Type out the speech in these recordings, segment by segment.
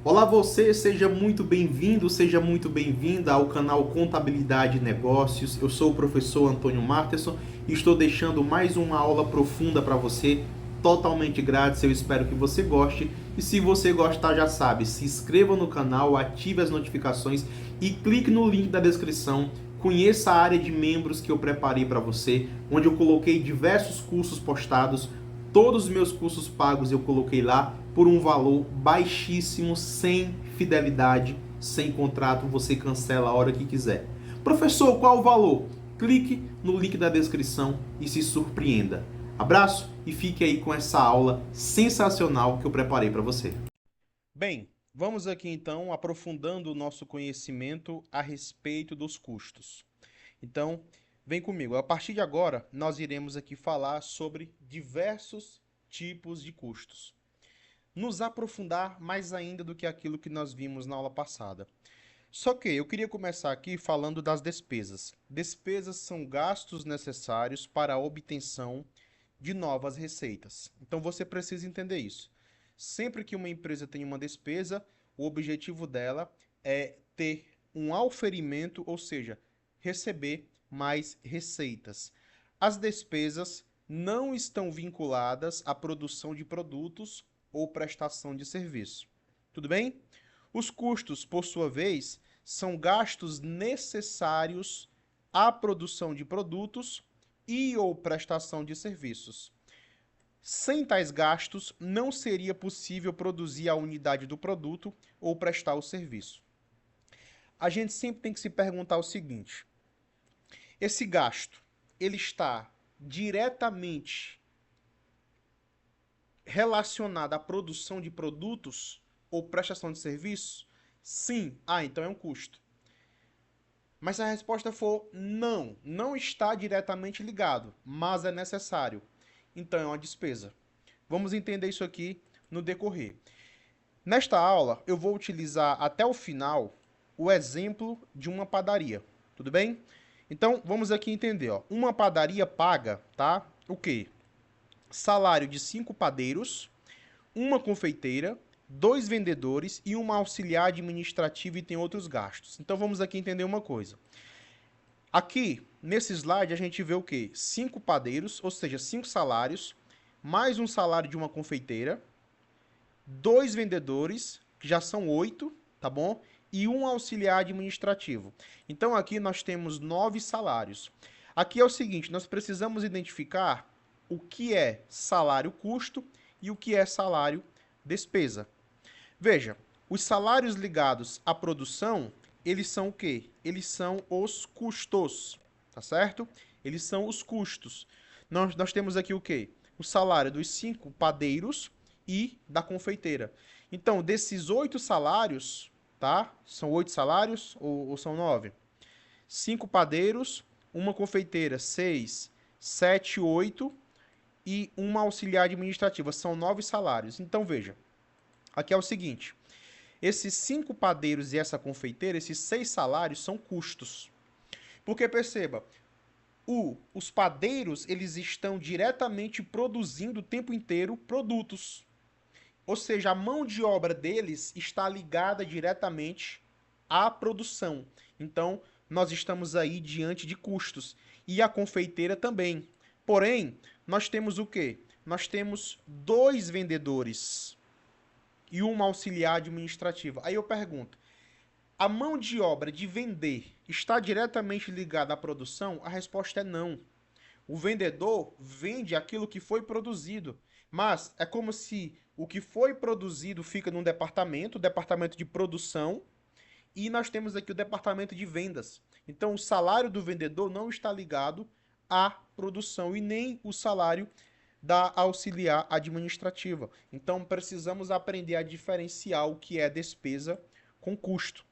Olá você, seja muito bem-vindo, seja muito bem-vinda ao canal Contabilidade e Negócios. Eu sou o professor Antônio Marterson e estou deixando mais uma aula profunda para você, totalmente grátis. Eu espero que você goste e se você gostar já sabe, se inscreva no canal, ative as notificações e clique no link da descrição. Conheça a área de membros que eu preparei para você, onde eu coloquei diversos cursos postados. Todos os meus cursos pagos eu coloquei lá por um valor baixíssimo, sem fidelidade, sem contrato, você cancela a hora que quiser. Professor, qual o valor? Clique no link da descrição e se surpreenda. Abraço e fique aí com essa aula sensacional que eu preparei para você. Bem, vamos aqui então aprofundando o nosso conhecimento a respeito dos custos. Então, vem comigo. A partir de agora, nós iremos aqui falar sobre diversos tipos de custos. Nos aprofundar mais ainda do que aquilo que nós vimos na aula passada. Só que eu queria começar aqui falando das despesas. Despesas são gastos necessários para a obtenção de novas receitas. Então você precisa entender isso. Sempre que uma empresa tem uma despesa, o objetivo dela é ter um auferimento, ou seja, receber mais receitas. As despesas não estão vinculadas à produção de produtos ou prestação de serviço. Tudo bem? Os custos, por sua vez, são gastos necessários à produção de produtos e ou prestação de serviços. Sem tais gastos, não seria possível produzir a unidade do produto ou prestar o serviço. A gente sempre tem que se perguntar o seguinte: esse gasto, ele está diretamente relacionado à produção de produtos ou prestação de serviços? Sim. Então é um custo. Mas se a resposta for não, não está diretamente ligado, mas é necessário, então é uma despesa. Vamos entender isso aqui no decorrer. Nesta aula, eu vou utilizar até o final o exemplo de uma padaria, tudo bem? Então, vamos aqui entender, ó. Uma padaria paga, tá? O quê? Salário de 5 padeiros, uma confeiteira, 2 vendedores e uma auxiliar administrativa e tem outros gastos. Então, vamos aqui entender uma coisa. Aqui, nesse slide, a gente vê o quê? 5 padeiros, ou seja, 5 salários, mais um salário de uma confeiteira, 2 vendedores, que já são 8, tá bom? E um auxiliar administrativo. Então, aqui nós temos 9 salários. Aqui é o seguinte, nós precisamos identificar o que é salário-custo e o que é salário-despesa. Veja, os salários ligados à produção, eles são o quê? Eles são os custos, tá certo? Eles são os custos. Nós temos aqui o quê? O salário dos 5 padeiros e da confeiteira. Então, desses 8 salários, tá? São 8 salários ou são 9? 5 padeiros, uma confeiteira, 6, 7, 8 e uma auxiliar administrativa. São 9 salários. Então, veja, aqui é o seguinte, esses 5 padeiros e essa confeiteira, esses 6 salários são custos. Porque, perceba, os padeiros, eles estão diretamente produzindo o tempo inteiro produtos. Ou seja, a mão de obra deles está ligada diretamente à produção. Então, nós estamos aí diante de custos. E a confeiteira também. Porém, nós temos o quê? Nós temos 2 vendedores e uma auxiliar administrativa. Aí eu pergunto, a mão de obra de vender está diretamente ligada à produção? A resposta é não. O vendedor vende aquilo que foi produzido, mas é como se o que foi produzido fica num departamento, o departamento de produção, e nós temos aqui o departamento de vendas. Então, o salário do vendedor não está ligado à produção e nem o salário da auxiliar administrativa. Então, precisamos aprender a diferenciar o que é despesa com custo.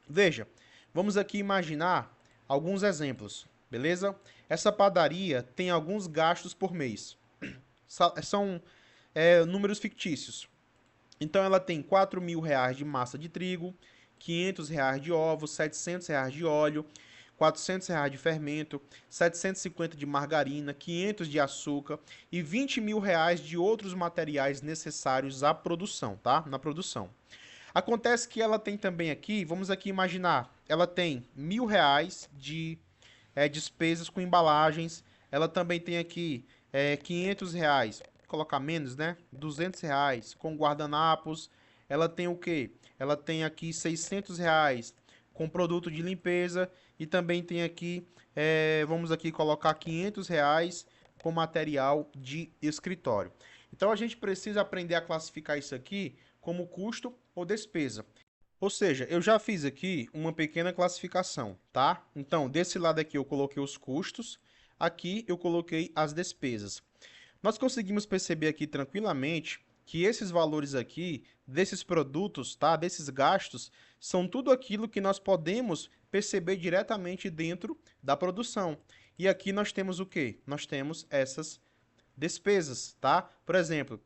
Veja, vamos aqui imaginar alguns exemplos, beleza? Essa padaria tem alguns gastos por mês. São números fictícios. Então ela tem R$ 4.000 de massa de trigo, R$ 500 de ovos, R$ 700 de óleo, R$ 400 de fermento, 750 de margarina, 500 de açúcar e R$ 20.000 de outros materiais necessários à produção, tá? Na produção. Acontece que ela tem também aqui, vamos aqui imaginar, ela tem R$ 1.000 de despesas com embalagens, ela também tem aqui R$ 500, vou colocar menos, né? R$ 200 com guardanapos, ela tem o quê? Ela tem aqui R$ 600 com produto de limpeza e também tem aqui, vamos aqui colocar R$ 500 com material de escritório. Então a gente precisa aprender a classificar isso aqui como custo ou despesa. Ou seja, eu já fiz aqui uma pequena classificação, tá? Então, desse lado aqui eu coloquei os custos, aqui eu coloquei as despesas. Nós conseguimos perceber aqui tranquilamente que esses valores aqui, desses produtos, tá? Desses gastos, são tudo aquilo que nós podemos perceber diretamente dentro da produção. E aqui nós temos o quê? Nós temos essas despesas, tá? Por exemplo,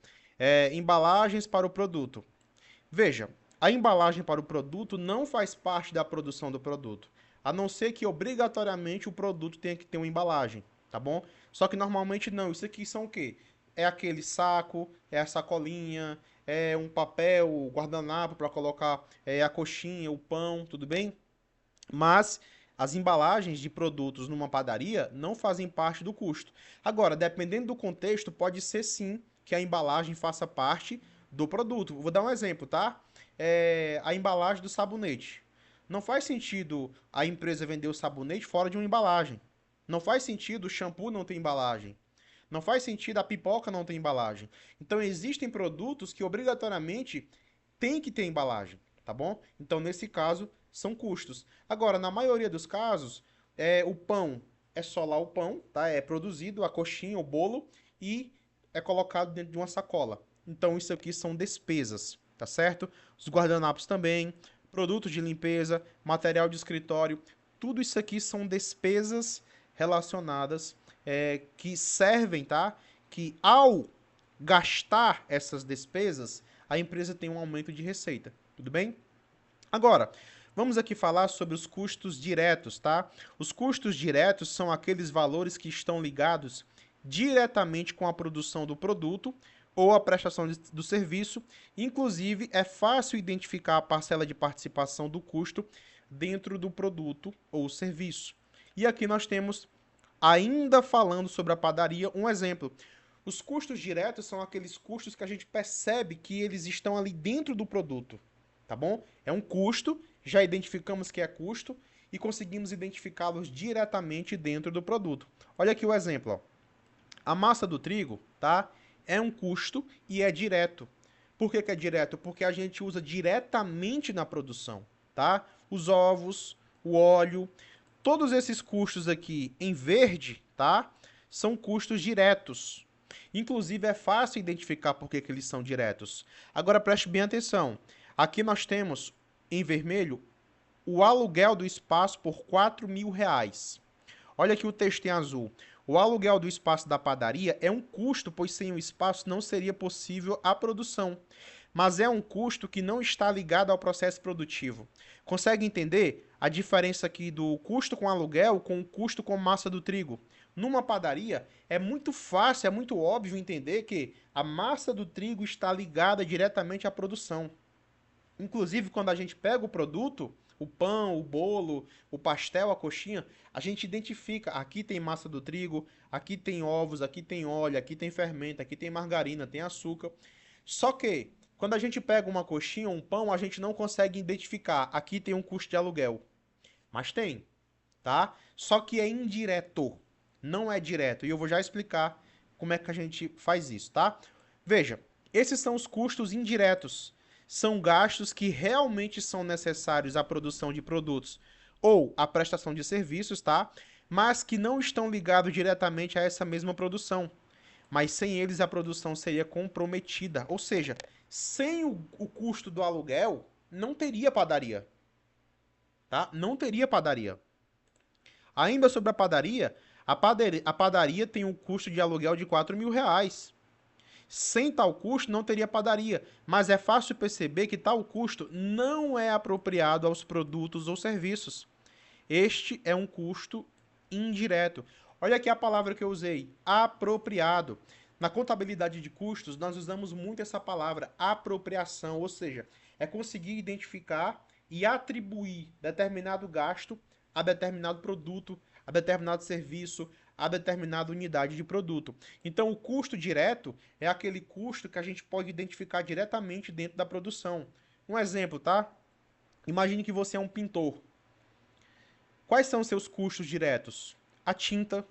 embalagens para o produto. Veja, a embalagem para o produto não faz parte da produção do produto, a não ser que obrigatoriamente o produto tenha que ter uma embalagem, tá bom? Só que normalmente não. Isso aqui são o quê? É aquele saco, é a sacolinha, é um papel, guardanapo para colocar a coxinha, o pão, tudo bem? Mas as embalagens de produtos numa padaria não fazem parte do custo. Agora, dependendo do contexto, pode ser sim que a embalagem faça parte do produto. Vou dar um exemplo, tá? A embalagem do sabonete. Não faz sentido a empresa vender o sabonete fora de uma embalagem. Não faz sentido o shampoo não ter embalagem. Não faz sentido a pipoca não ter embalagem. Então existem produtos que obrigatoriamente têm que ter embalagem, tá bom? Então nesse caso são custos. Agora, na maioria dos casos, o pão é só lá o pão, tá? É produzido a coxinha, o bolo e é colocado dentro de uma sacola. Então isso aqui são despesas, tá certo? Os guardanapos também, produtos de limpeza, material de escritório, tudo isso aqui são despesas relacionadas que servem, tá? Que ao gastar essas despesas, a empresa tem um aumento de receita, tudo bem? Agora, vamos aqui falar sobre os custos diretos, tá? Os custos diretos são aqueles valores que estão ligados diretamente com a produção do produto ou a prestação do serviço. Inclusive, é fácil identificar a parcela de participação do custo dentro do produto ou serviço. E aqui nós temos, ainda falando sobre a padaria, um exemplo. Os custos diretos são aqueles custos que a gente percebe que eles estão ali dentro do produto, tá bom? É um custo, já identificamos que é custo e conseguimos identificá-los diretamente dentro do produto. Olha aqui o exemplo, ó. A massa do trigo, tá? É um custo e é direto. Por que que é direto? Porque a gente usa diretamente na produção, tá? Os ovos, o óleo, todos esses custos aqui em verde, tá? São custos diretos. Inclusive é fácil identificar por que que eles são diretos. Agora preste bem atenção. Aqui nós temos em vermelho o aluguel do espaço por R$ 4.000. Olha aqui o texto em azul. O aluguel do espaço da padaria é um custo, pois sem o espaço não seria possível a produção. Mas é um custo que não está ligado ao processo produtivo. Consegue entender a diferença aqui do custo com aluguel com o custo com massa do trigo? Numa padaria, é muito fácil, é muito óbvio entender que a massa do trigo está ligada diretamente à produção. Inclusive, quando a gente pega o produto, o pão, o bolo, o pastel, a coxinha, a gente identifica, aqui tem massa do trigo, aqui tem ovos, aqui tem óleo, aqui tem fermento, aqui tem margarina, tem açúcar. Só que, quando a gente pega uma coxinha, um pão, a gente não consegue identificar, aqui tem um custo de aluguel. Mas tem, tá? Só que é indireto, não é direto. E eu vou já explicar como é que a gente faz isso, tá? Veja, esses são os custos indiretos. São gastos que realmente são necessários à produção de produtos ou à prestação de serviços, tá? Mas que não estão ligados diretamente a essa mesma produção. Mas sem eles a produção seria comprometida. Ou seja, sem o custo do aluguel, não teria padaria, tá? Não teria padaria. Ainda sobre a padaria tem um custo de aluguel de R$ 4.000. Sem tal custo, não teria padaria, mas é fácil perceber que tal custo não é apropriado aos produtos ou serviços. Este é um custo indireto. Olha aqui a palavra que eu usei, apropriado. Na contabilidade de custos, nós usamos muito essa palavra, apropriação, ou seja, é conseguir identificar e atribuir determinado gasto a determinado produto, a determinado serviço, a determinada unidade de produto. Então, o custo direto é aquele custo que a gente pode identificar diretamente dentro da produção. Um exemplo, tá? Imagine que você é um pintor. Quais são os seus custos diretos? A tinta,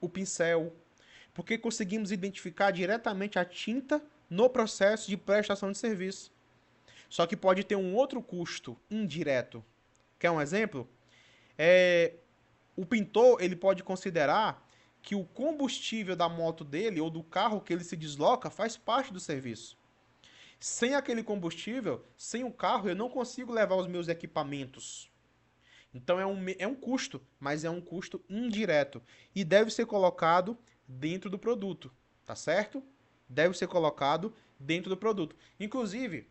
o pincel, porque conseguimos identificar diretamente a tinta no processo de prestação de serviço. Só que pode ter um outro custo indireto. Quer um exemplo? O pintor ele pode considerar que o combustível da moto dele ou do carro que ele se desloca faz parte do serviço. Sem aquele combustível, sem o carro, eu não consigo levar os meus equipamentos. Então é um custo, mas é um custo indireto. E deve ser colocado dentro do produto, tá certo? Deve ser colocado dentro do produto. Inclusive,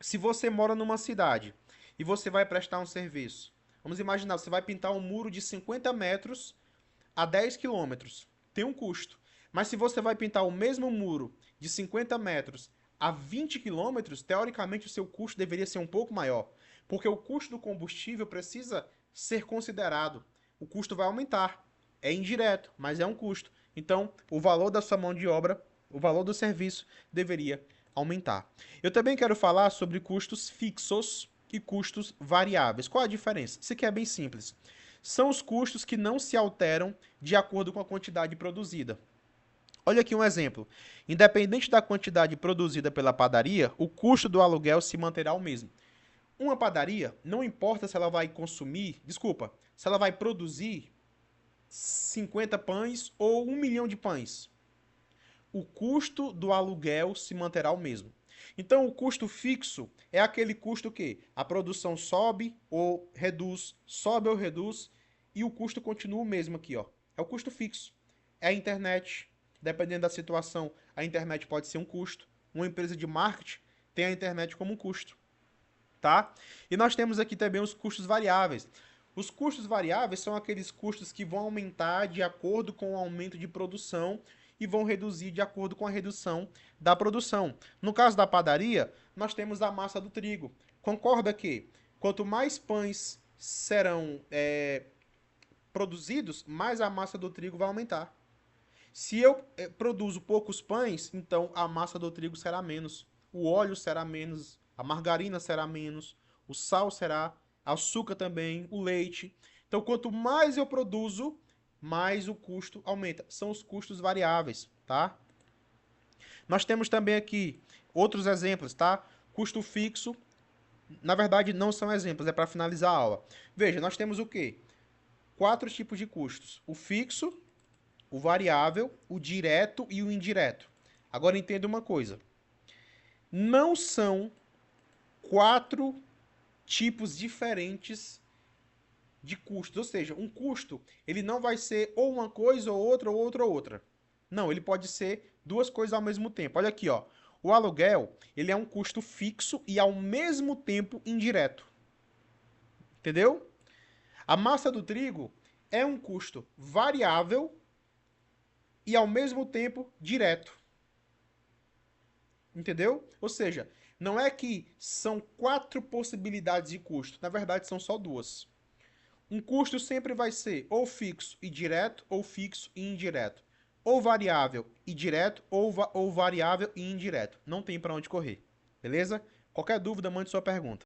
se você mora numa cidade e você vai prestar um serviço, vamos imaginar, você vai pintar um muro de 50 metros a 10 quilômetros. Tem um custo. Mas se você vai pintar o mesmo muro de 50 metros a 20 quilômetros, teoricamente o seu custo deveria ser um pouco maior. Porque o custo do combustível precisa ser considerado. O custo vai aumentar. É indireto, mas é um custo. Então, o valor da sua mão de obra, o valor do serviço, deveria aumentar. Eu também quero falar sobre custos fixos e custos variáveis. Qual a diferença? Isso aqui é bem simples. São os custos que não se alteram de acordo com a quantidade produzida. Olha aqui um exemplo. Independente da quantidade produzida pela padaria, o custo do aluguel se manterá o mesmo. Uma padaria, não importa se ela vai se ela vai produzir 50 pães ou 1 milhão de pães. O custo do aluguel se manterá o mesmo. Então, o custo fixo é aquele custo que a produção sobe ou reduz, e o custo continua o mesmo aqui, ó. É o custo fixo. É a internet. Dependendo da situação, a internet pode ser um custo. Uma empresa de marketing tem a internet como um custo, tá? E nós temos aqui também os custos variáveis. Os custos variáveis são aqueles custos que vão aumentar de acordo com o aumento de produção e vão reduzir de acordo com a redução da produção. No caso da padaria, nós temos a massa do trigo. Concorda que quanto mais pães serão produzidos, mais a massa do trigo vai aumentar. Se eu produzo poucos pães, então a massa do trigo será menos, o óleo será menos, a margarina será menos, o sal será, açúcar também, o leite. Então, quanto mais eu produzo, mais o custo aumenta. São os custos variáveis, tá? Nós temos também aqui outros exemplos, tá? Custo fixo, na verdade não são exemplos, é para finalizar a aula. Veja, nós temos o quê? 4 tipos de custos. O fixo, o variável, o direto e o indireto. Agora entenda uma coisa. Não são 4 tipos diferentes de custos. Ou seja, um custo, ele não vai ser ou uma coisa ou outra ou outra ou outra. Não, ele pode ser duas coisas ao mesmo tempo. Olha aqui, ó. O aluguel, ele é um custo fixo e ao mesmo tempo indireto. Entendeu? A massa do trigo é um custo variável e ao mesmo tempo direto. Entendeu? Ou seja, não é que são 4 possibilidades de custo. Na verdade, são só 2. Um custo sempre vai ser ou fixo e direto, ou fixo e indireto. Ou variável e direto, ou variável e indireto. Não tem para onde correr. Beleza? Qualquer dúvida, mande sua pergunta.